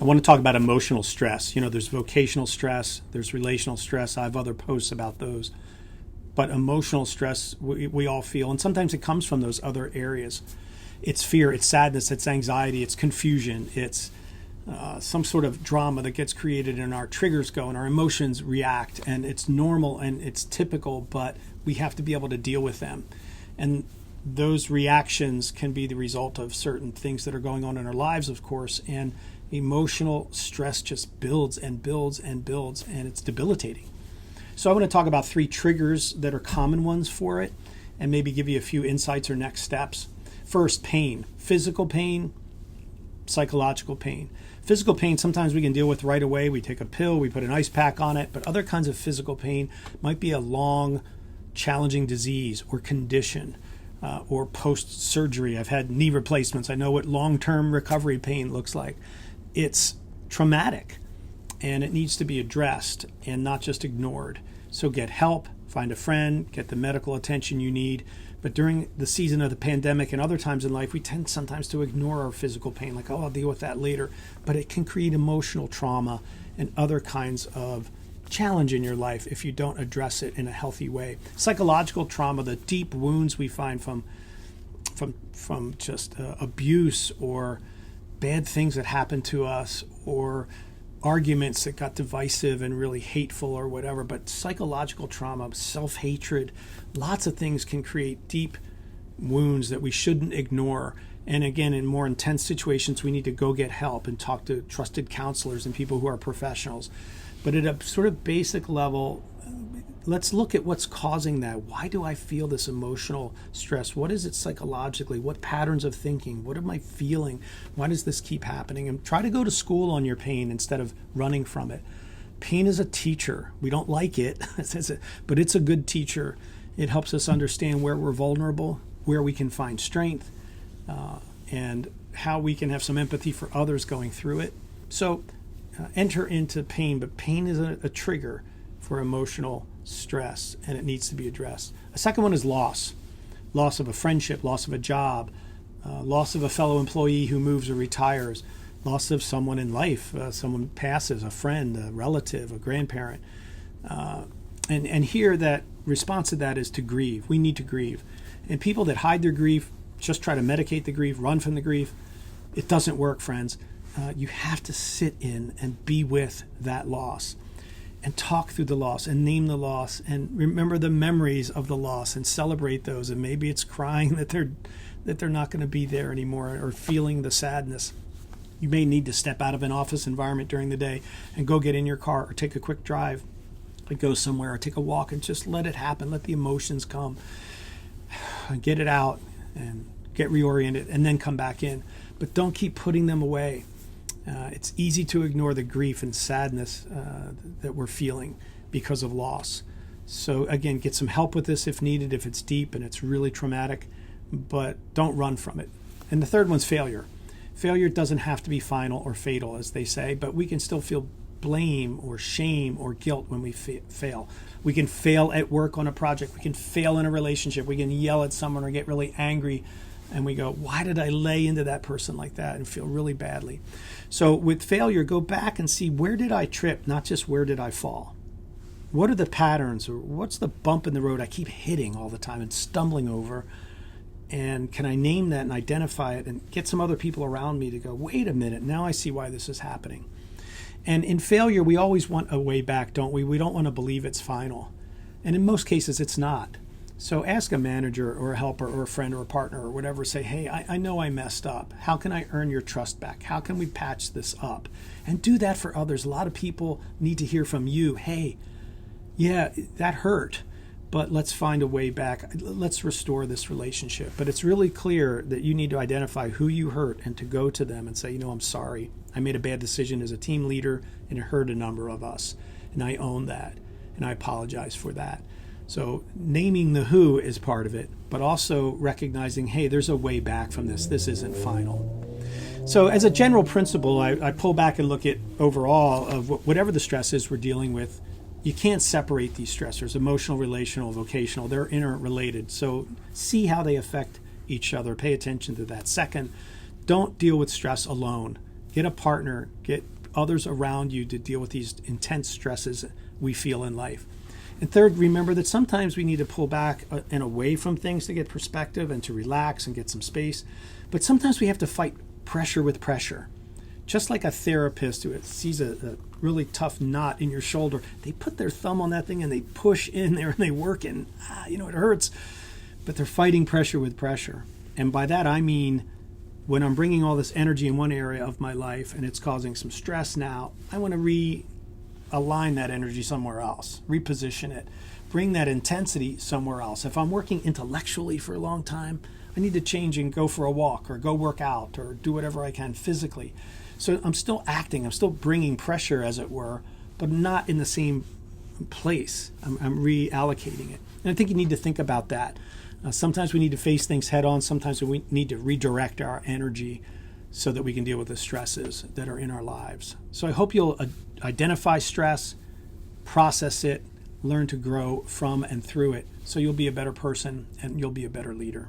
I want to talk about emotional stress. There's vocational stress, there's relational stress. I have other posts about those. But emotional stress, we all feel, and sometimes it comes from those other areas. It's fear, it's sadness, it's anxiety, it's confusion, it's some sort of drama that gets created and our triggers go and our emotions react, and it's normal and it's typical, but we have to be able to deal with them. And those reactions can be the result of certain things that are going on in our lives, of course, and emotional stress just builds and builds and builds, and it's debilitating. So I want to talk about 3 triggers that are common ones for it and maybe give you a few insights or next steps. First, pain. Physical pain, psychological pain. Physical pain, sometimes we can deal with right away. We take a pill, we put an ice pack on it, but other kinds of physical pain might be a long, challenging disease or condition. Or post-surgery. I've had knee replacements. I know what long-term recovery pain looks like. It's traumatic, and it needs to be addressed and not just ignored. So get help, find a friend, get the medical attention you need. But during the season of the pandemic and other times in life, we tend sometimes to ignore our physical pain, like, I'll deal with that later. But it can create emotional trauma and other kinds of challenge in your life if you don't address it in a healthy way. Psychological trauma, the deep wounds we find from just abuse or bad things that happened to us or arguments that got divisive and really hateful or whatever. But psychological trauma, self-hatred, lots of things can create deep wounds that we shouldn't ignore. And again, in more intense situations, we need to go get help and talk to trusted counselors and people who are professionals. But at a sort of basic level, let's look at what's causing that. Why do I feel this emotional stress? What is it psychologically? What patterns of thinking? What am I feeling? Why does this keep happening? And try to go to school on your pain instead of running from it. Pain is a teacher. We don't like it, but it's a good teacher. It helps us understand where we're vulnerable, where we can find strength, and how we can have some empathy for others going through it. So enter into pain, but pain is a trigger for emotional stress, and it needs to be addressed. A second one is loss. Loss of a friendship, loss of a job, loss of a fellow employee who moves or retires, loss of someone in life, someone passes, a friend, a relative, a grandparent. And here that response to that is to grieve. We need to grieve. And people that hide their grief, just try to medicate the grief, run from the grief, it doesn't work, friends. You have to sit in and be with that loss and talk through the loss and name the loss and remember the memories of the loss and celebrate those. And maybe it's crying that they're not going to be there anymore or feeling the sadness. You may need to step out of an office environment during the day and go get in your car or take a quick drive and go somewhere or take a walk and just let it happen. Let the emotions come. Get it out and get reoriented and then come back in. But don't keep putting them away. It's easy to ignore the grief and sadness that we're feeling because of loss. So again, get some help with this if needed, if it's deep and it's really traumatic, but don't run from it. And the third one's failure. Failure doesn't have to be final or fatal, as they say, but we can still feel blame or shame or guilt when we fail. We can fail at work on a project. We can fail in a relationship. We can yell at someone or get really angry. And we go, why did I lay into that person like that, and feel really badly? So with failure, go back and see, where did I trip, not just where did I fall? What are the patterns, or what's the bump in the road I keep hitting all the time and stumbling over? And can I name that and identify it and get some other people around me to go, wait a minute, now I see why this is happening. And in failure, we always want a way back, don't we? We don't want to believe it's final. And in most cases, it's not. So ask a manager or a helper or a friend or a partner or whatever, say, hey, I know I messed up. How can I earn your trust back? How can we patch this up? And do that for others. A lot of people need to hear from you, hey, yeah, that hurt, but let's find a way back. Let's restore this relationship. But it's really clear that you need to identify who you hurt and to go to them and say, I'm sorry. I made a bad decision as a team leader and it hurt a number of us. And I own that. And I apologize for that. So naming the who is part of it, but also recognizing, hey, there's a way back from this. This isn't final. So as a general principle, I pull back and look at overall of whatever the stress is we're dealing with. You can't separate these stressors, emotional, relational, vocational. They're interrelated. So see how they affect each other. Pay attention to that. Second, don't deal with stress alone. Get a partner, get others around you to deal with these intense stresses we feel in life. And third, remember that sometimes we need to pull back and away from things to get perspective and to relax and get some space. But sometimes we have to fight pressure with pressure. Just like a therapist who sees a really tough knot in your shoulder, they put their thumb on that thing and they push in there and they work and, it hurts. But they're fighting pressure with pressure. And by that I mean, when I'm bringing all this energy in one area of my life and it's causing some stress now, I want to realign that energy somewhere else, reposition it, bring that intensity somewhere else. If I'm working intellectually for a long time, I need to change and go for a walk or go work out or do whatever I can physically. So I'm still acting, I'm still bringing pressure, as it were, but not in the same place. I'm reallocating it. And I think you need to think about that. Sometimes we need to face things head on. Sometimes we need to redirect our energy so that we can deal with the stresses that are in our lives. So I hope you'll identify stress, process it, learn to grow from and through it, so you'll be a better person and you'll be a better leader.